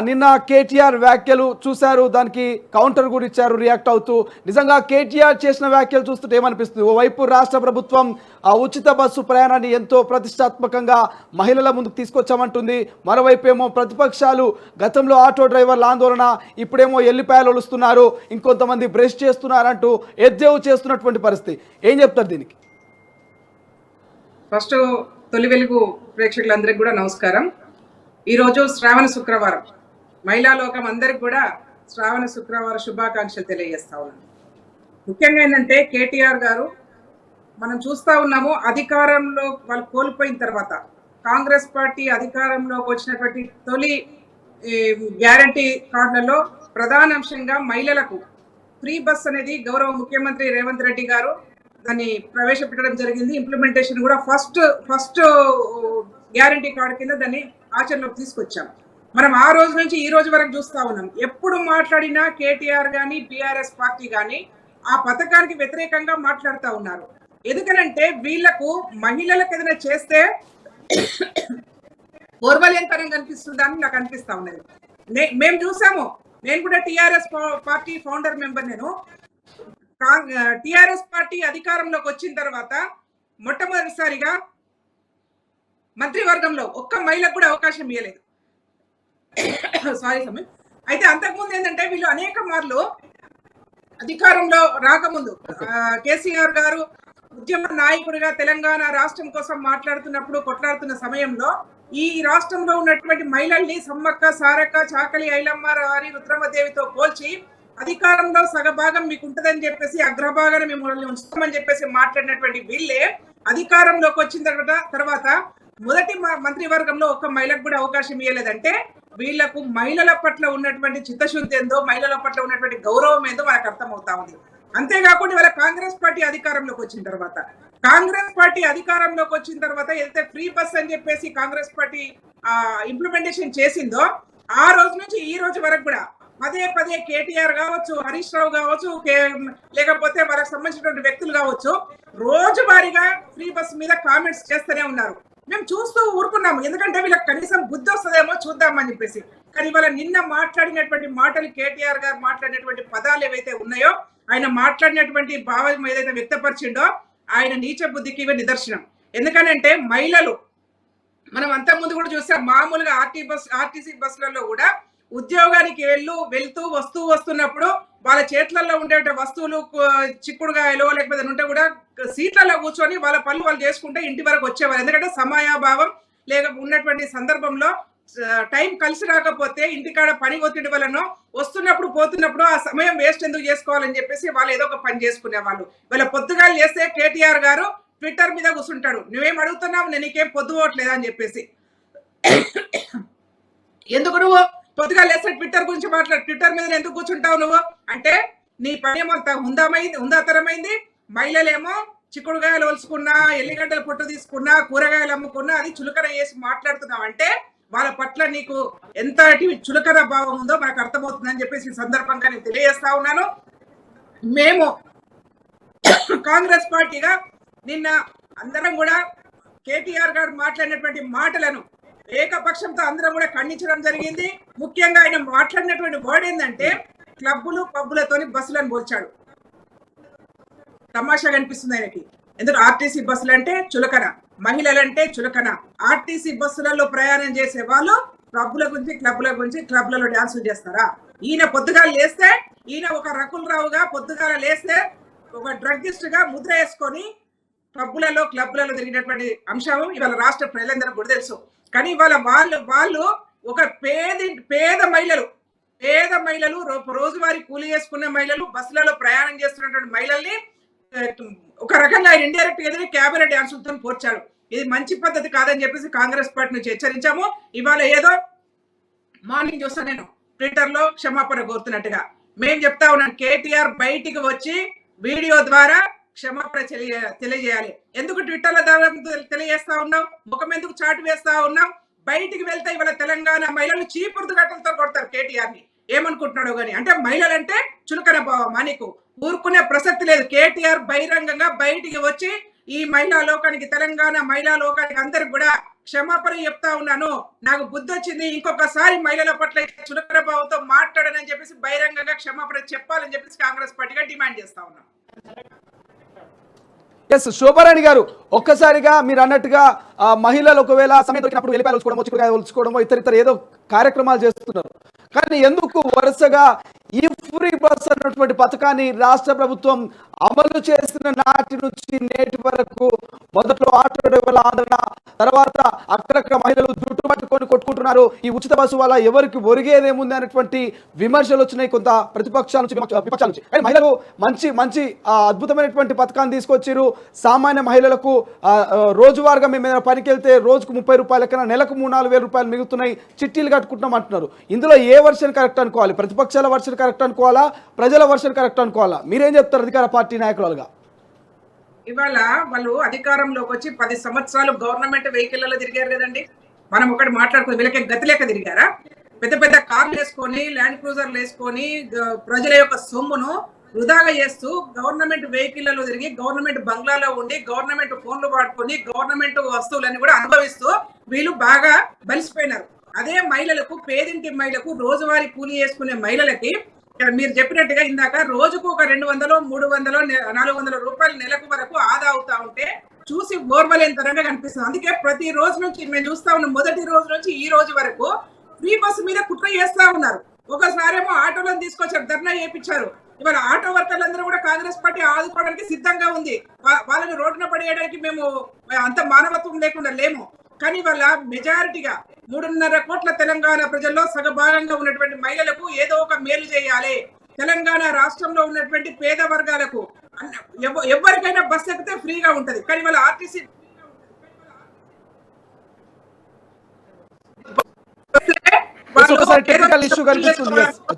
నిన్న కేటీఆర్ వ్యాఖ్యలు చూశారు, దానికి కౌంటర్ కూడా ఇచ్చారు రియాక్ట్ అవుతూ. నిజంగా కేటీఆర్ చేసిన వ్యాఖ్యలు చూస్తుంటే ఏమనిపిస్తుంది? ఓవైపు రాష్ట్ర ప్రభుత్వం ఆ ఉచిత బస్సు ప్రయాణాన్ని ఎంతో ప్రతిష్టాత్మకంగా మహిళల ముందుకు తీసుకొచ్చామంటుంది. మరోవైపు ఏమో ప్రతిపక్షాలు గతంలో ఆటో డ్రైవర్ల ఆందోళన, ఇప్పుడేమో ఎల్లిపాయలు ఒలుస్తున్నారు, ఇంకొంతమంది బ్రష్ చేస్తున్నారంటూ ఎద్దేవు చేస్తున్నటువంటి పరిస్థితి. ఏం చెప్తారు దీనికి? ఫస్ట్ తొలి వెలుగు ప్రేక్షకులందరికీ కూడా నమస్కారం. ఈరోజు శ్రావణ శుక్రవారం. మహిళా లోకం అందరికి కూడా శ్రావణ శుక్రవార శుభాకాంక్షలు తెలియజేస్తా ఉన్నాను. ముఖ్యంగా ఏంటంటే కేటీఆర్ గారు మనం చూస్తూ ఉన్నాము, అధికారంలో వాళ్ళు కోల్పోయిన తర్వాత కాంగ్రెస్ పార్టీ అధికారంలోకి వచ్చినటువంటి తొలి గ్యారంటీ కార్డులలో ప్రధాన అంశంగా మహిళలకు ఫ్రీ బస్ అనేది గౌరవ ముఖ్యమంత్రి రేవంత్ రెడ్డి గారు దాన్ని ప్రవేశపెట్టడం జరిగింది. ఇంప్లిమెంటేషన్ కూడా ఫస్ట్ గ్యారంటీ కార్డు కింద దాన్ని ఆచరణలోకి తీసుకొచ్చాం. మనం ఆ రోజు నుంచి ఈ రోజు వరకు చూస్తా ఉన్నాం. ఎప్పుడు మాట్లాడినా కేటీఆర్ కానీ బీఆర్ఎస్ పార్టీ కానీ ఆ పథకానికి వ్యతిరేకంగా మాట్లాడుతూ ఉన్నారు. ఎందుకనంటే వీళ్లకు మహిళలకు ఏదైనా చేస్తే ఓర్వలేనితనం కనిపిస్తుందని నాకు అనిపిస్తా ఉన్నది. మేము చూసాము, నేను కూడా టీఆర్ఎస్ పార్టీ ఫౌండర్ మెంబర్. నేను టీఆర్ఎస్ పార్టీ అధికారంలోకి వచ్చిన తర్వాత మొట్టమొదటిసారిగా మంత్రివర్గంలో ఒక్క మహిళకు కూడా అవకాశం ఇవ్వలేదు. సారీ సమయం. అయితే అంతకుముందు ఏంటంటే వీళ్ళు అనేక మార్లు అధికారంలో రాకముందు కేసీఆర్ గారు ఉద్యమ నాయకుడిగా తెలంగాణ రాష్ట్రం కోసం మాట్లాడుతున్నప్పుడు, కొట్లాడుతున్న సమయంలో ఈ రాష్ట్రంలో ఉన్నటువంటి మహిళల్ని సమ్మక్క, సారక్క, చాకలి, ఐలమ్మ, రారి, రుద్రమదేవితో పోల్చి అధికారంలో సగభాగం మీకు ఉంటుందని చెప్పేసి, అగ్రభాగాన్ని మిమ్మల్ని ఉంచుతామని చెప్పేసి మాట్లాడినటువంటి వీళ్ళే అధికారంలోకి వచ్చిన తర్వాత మొదటి మంత్రివర్గంలో ఒక్క మహిళకు కూడా అవకాశం ఇవ్వలేదంటే వీళ్లకు మహిళల పట్ల ఉన్నటువంటి చిత్తశుద్ధి ఏందో, మహిళల పట్ల ఉన్నటువంటి గౌరవం ఏందో మనకు అర్థమవుతా ఉంది. అంతేకాకుండా ఇవాళ కాంగ్రెస్ పార్టీ అధికారంలోకి వచ్చిన తర్వాత ఏదైతే ఫ్రీ బస్ అని చెప్పేసి కాంగ్రెస్ పార్టీ ఇంప్లిమెంటేషన్ చేసిందో ఆ రోజు నుంచి ఈ రోజు వరకు కూడా పదే కేటీఆర్ కావచ్చు, హరీష్ రావు కావచ్చు, లేకపోతే వాళ్ళకి సంబంధించినటువంటి వ్యక్తులు కావచ్చు, రోజువారీగా ఫ్రీ బస్ మీద కామెంట్స్ చేస్తూనే ఉన్నారు. మేము చూస్తూ ఊరుకున్నాము, ఎందుకంటే వీళ్ళకి కనీసం బుద్ధి వస్తుందేమో చూద్దామని చెప్పేసి. కానీ వాళ్ళ నిన్న మాట్లాడినటువంటి మాటలు, కేటీఆర్ గారు మాట్లాడినటువంటి పదాలు ఏవైతే ఉన్నాయో, ఆయన మాట్లాడినటువంటి భావం ఏదైతే వ్యక్తపరిచిండో ఆయన నీచ బుద్ధికి ఇవే నిదర్శనం. ఎందుకనంటే మహిళలు మనం అంతకుముందు కూడా చూసాం, మామూలుగా ఆర్టీసీ బస్సులలో కూడా ఉద్యోగానికి వెళ్తూ వస్తున్నప్పుడు వాళ్ళ చేతులలో ఉండే వస్తువులు, చిక్కుడుగాయలు లేకపోతే ఉంటే కూడా సీట్లలో కూర్చొని వాళ్ళ పనులు వాళ్ళు చేసుకుంటే ఇంటి వరకు వచ్చేవారు. ఎందుకంటే సమయాభావం లేక ఉన్నటువంటి సందర్భంలో టైం కలిసి రాకపోతే ఇంటికాడ పని ఒత్తిడి వలన వస్తున్నప్పుడు పోతున్నప్పుడు ఆ సమయం వేస్ట్ ఎందుకు చేసుకోవాలని చెప్పేసి వాళ్ళు ఏదో ఒక పని చేసుకునే వాళ్ళు. వాళ్ళ పొద్దుగాలు చేస్తే కేటీఆర్ గారు ట్విట్టర్ మీద కూర్చుంటాడు, నువ్వేం అడుగుతున్నావు, నేను నీకేం పొద్దుపోవట్లేదా అని చెప్పేసి. ఎందుకు నువ్వు పొద్దుగా లేస్తే ట్విట్టర్ గురించి ట్విట్టర్ మీద ఎందుకు కూర్చుంటావు నువ్వు అంటే, నీ పని ఏమో హుందాతరమైంది. మహిళలేమో చిక్కుడుగాయలు ఒలుసుకున్నా, ఎల్లిగడ్డలు పొట్టు తీసుకున్నా, కూరగాయలు అమ్ముకున్నా అది చులకన చేసి మాట్లాడుతున్నావు అంటే వాళ్ళ పట్ల నీకు ఎంత చులకన భావం ఉందో మనకు అర్థమవుతుందని చెప్పేసి ఈ సందర్భంగా నేను తెలియజేస్తా ఉన్నాను. మేము కాంగ్రెస్ పార్టీగా నిన్న అందరం కూడా కేటీఆర్ గారు మాట్లాడినటువంటి మాటలను ఏకపక్షంతో అందరం కూడా ఖండించడం జరిగింది. ముఖ్యంగా ఆయన మాట్లాడినటువంటి వర్డ్ ఏంటంటే క్లబ్బులు, పబ్బులతోని బస్సులను పోల్చాడు. తమాషాగా అనిపిస్తుంది ఆయనకి. ఎందుకంటే ఆర్టీసీ బస్సులు అంటే చులకన, మహిళలంటే చులకన. ఆర్టీసీ బస్సులలో ప్రయాణం చేసే వాళ్ళు క్లబ్బుల గురించి, క్లబ్లలో డాన్సులు చేస్తారా? ఈయన పొద్దుగాలు లేస్తే, ఈయన ఒక రకుల్ రావుగా పొద్దుగాల లేస్తే ఒక డ్రగ్గిస్ట్ గా ముద్ర వేసుకొని క్లబ్లలో తిరిగినటువంటి అంశం ఇవాళ రాష్ట్ర ప్రజలందరూ కూడా తెలుసు. కానీ ఇవాళ వాళ్ళు ఒక పేద మహిళలు రోజువారీ కూలి చేసుకునే మహిళలు, బస్సులలో ప్రయాణం చేస్తున్నటువంటి మహిళల్ని ఒక రకంగా ఆయన ఇండైరెక్ట్ ఎదురు క్యాబినెట్ డాన్సులతో పోర్చాడు. ఇది మంచి పద్ధతి కాదని చెప్పేసి కాంగ్రెస్ పార్టీ నుంచి హెచ్చరించాము. ఇవాళ ఏదో మార్నింగ్ చూస్తా నేను ట్విట్టర్ లో క్షమాపణ కోరుతున్నట్టుగా మేము చెప్తా ఉన్నాం, కేటీఆర్ బయటికి వచ్చి వీడియో ద్వారా క్షమాపణ తెలియజేయాలి. ఎందుకు ట్విట్టర్ లో తెలియజేస్తా ఉన్నాం, ముఖం ఎందుకు చాటు వేస్తా ఉన్నాం? బయటికి వెళ్తే ఇవాళ తెలంగాణ మహిళలు చీపురుదు గట్టలతో కొడతారు కేటీఆర్ ని. ఏమనుకుంటున్నాడో గాని. అంటే మహిళలంటే చులకన భావమా నీకు? ఊరుకునే ప్రసక్తి లేదు. కేటీఆర్ బహిరంగంగా బయటికి వచ్చి ఈ మహిళా లోకానికి, తెలంగాణ మహిళా లోకానికి అందరికి కూడా క్షమాపణ చెప్తా ఉన్నాను, నాకు బుద్ధి వచ్చింది, ఇంకొకసారి మహిళల పట్ల చులకన భావంతో మాట్లాడనని చెప్పేసి బహిరంగంగా క్షమాపణ చెప్పాలని చెప్పేసి కాంగ్రెస్ పార్టీగా డిమాండ్ చేస్తా ఉన్నాం. ఎస్ శోభారాణి గారు, ఒక్కసారిగా మీరు అన్నట్టుగా మహిళలు ఒకవేళ సమయం దొరికినప్పుడు వెళ్ళిపోయి ఒలుచుకోవడమో చిక్కుడుకాయ ఒలుచుకోవడమో ఇతర ఏదో కార్యక్రమాలు చేస్తున్నారు. కానీ ఎందుకు వరుసగా ఈ ఫ్రీ బస్ అన్నటువంటి పథకాన్ని రాష్ట్ర ప్రభుత్వం అమలు చేసిన నాటి నుంచి నేటి వరకు మొదట్లో ఆటో డ్రైవర్ల ఆందోళన, తర్వాత అక్కడక్కడ మహిళలు జుట్టు పట్టుకొని కొట్టుకుంటున్నారు, ఈ ఉచిత బస్సు వల్ల ఎవరికి ఒరిగేదేముంది అనేటువంటి విమర్శలు వచ్చినాయి కొంత ప్రతిపక్షాల నుంచి విపక్షాల నుంచి. కానీ మహిళలు మంచి మంచి అద్భుతమైనటువంటి పథకాన్ని తీసుకొచ్చారు. సామాన్య మహిళలకు రోజువారీగా మేము ఏదైనా పనికి వెళ్తే రోజుకు 30 రూపాయల కన్నా నెలకు 3-4 రూపాయలు మిగులుతున్నాయి, చిట్టీలు కట్టుకుంటున్నాం అంటున్నారు. ఇందులో ఏ వర్షన్ కరెక్ట్ అనుకోవాలి? ప్రతిపక్షాల వర్షన్ కరెక్ట్ అనుకోవాలా, ప్రజల వర్షన్ కరెక్ట్ అనుకోవాలా? మీరేం చెప్తారు అధికార పార్టీ నాయకులుగా? ఇవాళ వాళ్ళు అధికారంలోకి వచ్చి 10 సంవత్సరాలు గవర్నమెంట్ వెహికల్లో తిరిగారు కదండి. మనం ఒకటి మాట్లాడుకుని వీళ్ళకి గతి లేక తిరిగారా? పెద్ద పెద్ద కార్లు వేసుకొని, ల్యాండ్ క్రూజర్లు వేసుకొని ప్రజల యొక్క సొమ్మును వృధాగా చేస్తూ గవర్నమెంట్ వెహికల్లో తిరిగి, గవర్నమెంట్ బంగ్లాలో ఉండి, గవర్నమెంట్ ఫోన్లు వాడుకొని, గవర్నమెంట్ వస్తువులన్నీ కూడా అనుభవిస్తూ వీళ్ళు బాగా బలిసిపోయినారు. అదే మహిళలకు, పేదింటి మహిళలకు, రోజువారీ కూలీ చేసుకునే మహిళలకి మీరు చెప్పినట్టుగా ఇందాక రోజుకు ఒక 200, 300, 400 రూపాయలు నెలకు వరకు ఆదా అవుతా ఉంటే చూసి ఓర్వలేనితరంగా కనిపిస్తుంది. అందుకే ప్రతి రోజు నుంచి మేము చూస్తా ఉన్నాం, మొదటి రోజు నుంచి ఈ రోజు వరకు ఫ్రీ బస్సు మీద కుట్ర చేస్తా ఉన్నారు. ఒకసారేమో ఆటోలను తీసుకొచ్చారు, ధర్నా చేయించారు. ఇవాళ ఆటో వర్కర్లందరూ కూడా కాంగ్రెస్ పార్టీ ఆదుకోవడానికి సిద్ధంగా ఉంది. వాళ్ళని రోడ్డున పడేయడానికి మేము అంత మానవత్వం లేకుండా లేము. కానీ వాళ్ళ మెజారిటీగా 3.5 కోట్ల తెలంగాణ ప్రజల్లో సగభాగంగా ఉన్నటువంటి మహిళలకు ఏదో ఒక మేలు చేయాలి. తెలంగాణ రాష్ట్రంలో ఉన్నటువంటి పేద వర్గాలకు ఎవరికైనా బస్ ఎక్కితే ఫ్రీగా ఉంటది. కానీ వాళ్ళ ఆర్టీసీ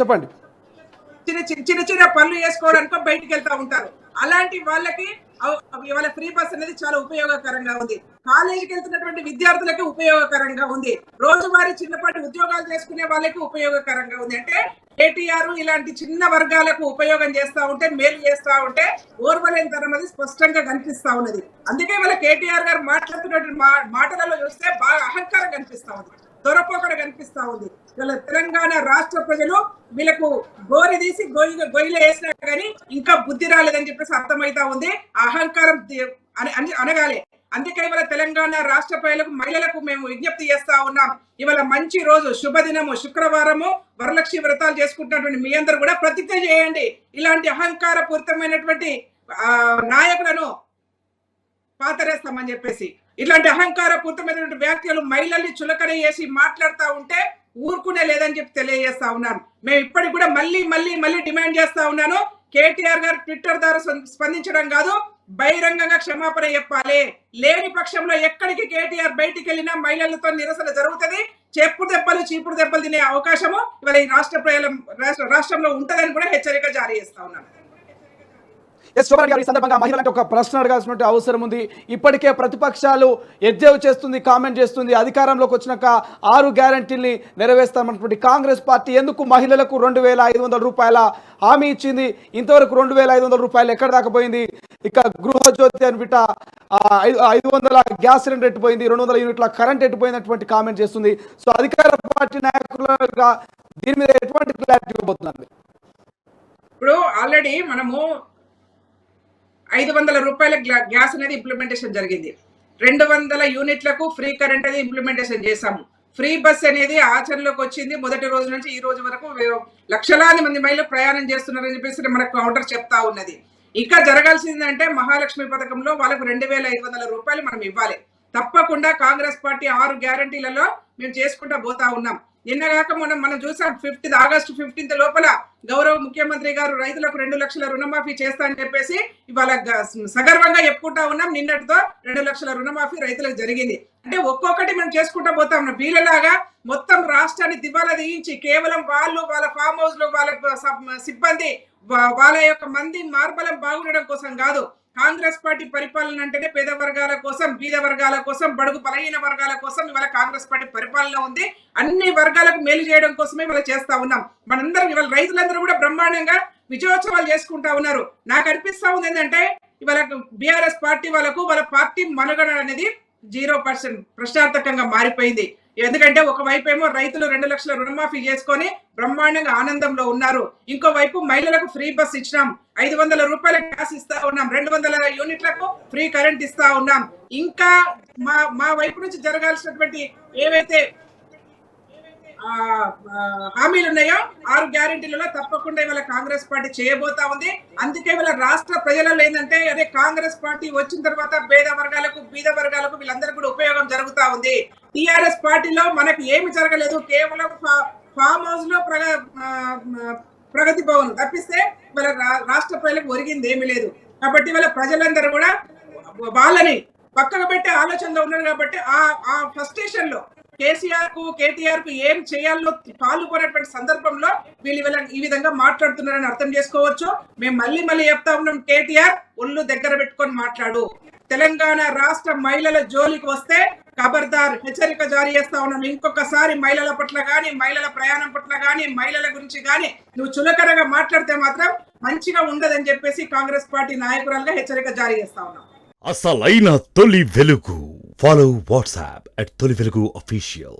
చెప్పండి, చిన్న చిన్న పనులు చేసుకోవడానికి బయటికి వెళ్తా ఉంటారు. అలాంటి వాళ్ళకి ఇవాళ ఫ్రీ బస్ అనేది చాలా ఉపయోగకరంగా ఉంది. కాలేజీకి వెళ్తున్నటువంటి విద్యార్థులకి ఉపయోగకరంగా ఉంది. రోజువారీ చిన్నపాటి ఉద్యోగాలు చేసుకునే వాళ్ళకి ఉపయోగకరంగా ఉంది. అంటే కేటీఆర్ ఇలాంటి చిన్న వర్గాలకు ఉపయోగం చేస్తా ఉంటే, మేలు చేస్తా ఉంటే ఓర్వలేని తరం అది స్పష్టంగా కనిపిస్తా ఉన్నది. అందుకే వాళ్ళ కేటీఆర్ గారు మాట్లాడుతున్నటువంటి మాటలలో చూస్తే బాగా అహంకారం కనిపిస్తా ఉంది, దొరపోకడ కనిపిస్తా ఉంది. ఇలా తెలంగాణ రాష్ట్ర ప్రజలు వీళ్ళకు గోరి తీసి గొయ్యిలో వేసినా కానీ ఇంకా బుద్ధి రాలేదని చెప్పేసి అర్థమైతా ఉంది. అహంకారం అనగాలి. అందుకే ఇవాళ తెలంగాణ రాష్ట్ర ప్రజలకు, మహిళలకు మేము విజ్ఞప్తి చేస్తా ఉన్నాం. ఇవాళ మంచి రోజు, శుభదినము, శుక్రవారము, వరలక్ష్మి వ్రతాలు చేసుకుంటున్నటువంటి మీ అందరూ కూడా ప్రతిజ్ఞ చేయండి. ఇలాంటి అహంకార పూరితమైనటువంటి నాయకులను పాతరేస్తామని చెప్పేసి, ఇట్లాంటి అహంకార పూరితమైనటువంటి వ్యాఖ్యలు మహిళల్ని చులకన చేసి మాట్లాడుతూ ఉంటే ఊరుకునే లేదని చెప్పి తెలియజేస్తా ఉన్నాను. మేము ఇప్పటికి కూడా మళ్ళీ డిమాండ్ చేస్తా ఉన్నాను. కేటీఆర్ గారు ట్విట్టర్ ద్వారా స్పందించడం కాదు, బహిరంగంగా క్షమాపణ చెప్పాలి. లేని పక్షంలో ఎక్కడికి కేటీఆర్ బయటికి వెళ్ళినా మహిళలతో నిరసన జరుగుతుంది. చీపురు దెబ్బలు తినే అవకాశము ఇవాళ ఈ రాష్ట్రంలో ఉంటదని కూడా హెచ్చరిక జారీ చేస్తా ఉన్నాను. ఈ సందర్భంగా మహిళలంటే ఒక ప్రశ్న అడగాల్సిన అవసరం ఉంది. ఇప్పటికే ప్రతిపక్షాలు ఎద్దేవి చేస్తుంది, కామెంట్ చేస్తుంది, అధికారంలోకి వచ్చినాక 6 గ్యారంటీల్ని నెరవేర్స్తామన్నటువంటి కాంగ్రెస్ పార్టీ ఎందుకు మహిళలకు 2500 రూపాయల హామీ ఇచ్చింది? ఇంతవరకు 2500 రూపాయలు ఎక్కడ దాకా పోయింది? ఇక గృహజ్యోతి అని బిట్ట 500 గ్యాస్ సిలిండర్ ఎట్టిపోయింది, 200 యూనిట్ల కరెంట్ ఎట్టిపోయినటువంటి కామెంట్ చేస్తుంది. సో అధికార పార్టీ నాయకులుగా దీని మీద ఎటువంటి క్లారిటీ ఇవ్వబోతున్నారు? ఇప్పుడు ఆల్రెడీ మనము 500 రూపాయల గ్యాస్ అనేది ఇంప్లిమెంటేషన్ జరిగింది. 200 యూనిట్లకు ఫ్రీ కరెంట్ అనేది ఇంప్లిమెంటేషన్ చేశాము. ఫ్రీ బస్ అనేది ఆచరణలోకి వచ్చింది. మొదటి రోజు నుంచి ఈ రోజు వరకు లక్షలాది మంది మహిళలు ప్రయాణం చేస్తున్నారని చెప్పేసి మనకు కౌంటర్ చెప్తా ఉన్నది. ఇంకా జరగాల్సిందంటే మహాలక్ష్మి పథకంలో వాళ్ళకు 2500 రూపాయలు మనం ఇవ్వాలి. తప్పకుండా కాంగ్రెస్ పార్టీ 6 గ్యారంటీలలో మేము చేసుకుంటా పోతా ఉన్నాం. నిన్నగాక మనం చూసాం, ఆగస్టు 15 లోపల గౌరవ ముఖ్యమంత్రి గారు రైతులకు 2 లక్షల రుణమాఫీ చేస్తా అని చెప్పేసి ఇవాళ సగర్వంగా చెప్పుకుంటా ఉన్నాం. నిన్నటితో 2 లక్షల రుణమాఫీ రైతులకు జరిగింది. అంటే ఒక్కొక్కటి మనం చేసుకుంటా పోతా ఉన్నాం. వీళ్ళలాగా మొత్తం రాష్ట్రాన్ని దివాలా తీయించి కేవలం వాళ్ళు, వాళ్ళ ఫామ్ హౌస్ లో వాళ్ళ సిబ్బంది, వాళ్ళ యొక్క మంది మార్బలం బాగుండడం కోసం కాదు. కాంగ్రెస్ పార్టీ పరిపాలన అంటేనే పేద వర్గాల కోసం, బీద వర్గాల కోసం, బడుగు బలహీన వర్గాల కోసం ఇవాళ కాంగ్రెస్ పార్టీ పరిపాలన ఉంది. అన్ని వర్గాలకు మేలు చేయడం కోసమే ఇవాళ చేస్తా ఉన్నాం. మనందరం ఇవాళ రైతులందరూ కూడా బ్రహ్మాండంగా విజయోత్సవాలు చేసుకుంటా ఉన్నారు. నాకు అనిపిస్తా ఉంది ఏంటంటే ఇవాళ బీఆర్ఎస్ పార్టీ వాళ్ళకు వాళ్ళ పార్టీ మనుగడ అనేది 0% ప్రశ్నార్థకంగా మారిపోయింది. ఎందుకంటే ఒకవైపు ఏమో రైతులు 2 లక్షల రుణమాఫీ చేసుకొని బ్రహ్మాండంగా ఆనందంలో ఉన్నారు. ఇంకోవైపు మహిళలకు ఫ్రీ బస్ ఇచ్చినాం, 500 రూపాయల గ్యాస్ ఇస్తా ఉన్నాం, 200 యూనిట్లకు ఫ్రీ కరెంట్ ఇస్తా ఉన్నాం. ఇంకా మా వైపు నుంచి జరగాల్సినటువంటి ఏవైతే హామీలు ఉన్నాయో 6 గ్యారెంటీలలో తప్పకుండా ఇవాళ కాంగ్రెస్ పార్టీ చేయబోతా ఉంది. అందుకే ఇవాళ రాష్ట్ర ప్రజలలో ఏంటంటే అదే కాంగ్రెస్ పార్టీ వచ్చిన తర్వాత బీద వర్గాలకు వీళ్ళందరికీ కూడా ఉపయోగం జరుగుతా ఉంది. టిఆర్ఎస్ పార్టీలో మనకు ఏమి జరగలేదు, కేవలం ఫామ్ హౌస్ లో ప్రగతి భవన్ తప్పిస్తే ఇవాళ రాష్ట్ర ప్రజలకు ఒరిగింది ఏమీ లేదు. కాబట్టి ఇవాళ ప్రజలందరూ కూడా వాళ్ళని పక్కన పెట్టే ఆలోచనలో ఉన్నారు. కాబట్టి ఆ ఫ్రస్ట్రేషన్ లో కేటీఆర్ కు ఏం చేయాలో పాల్గొనేటువంటి సందర్భంలో వీళ్ళు ఈ విధంగా మాట్లాడుతున్నారని అర్థం చేసుకోవచ్చు. మేము మళ్ళీ చెప్తా ఉన్నాం, కేటీఆర్ ఒళ్ళు దగ్గర పెట్టుకొని మాట్లాడు. తెలంగాణ రాష్ట్ర మహిళల జోలికి వస్తే ఖబర్దార్ హెచ్చరిక జారీ చేస్తా ఉన్నాం. ఇంకొకసారి మహిళల పట్ల గాని, మహిళల ప్రయాణం పట్ల గాని, మహిళల గురించి గాని నువ్వు చులకనగా మాట్లాడితే మాత్రం మంచిగా ఉండదని చెప్పేసి కాంగ్రెస్ పార్టీ నాయకురాలుగా హెచ్చరిక జారీ చేస్తా ఉన్నాం. అసలైన తొలి వెలుగు. ఫాలో వాట్సాప్ @తొలి వెలుగు official.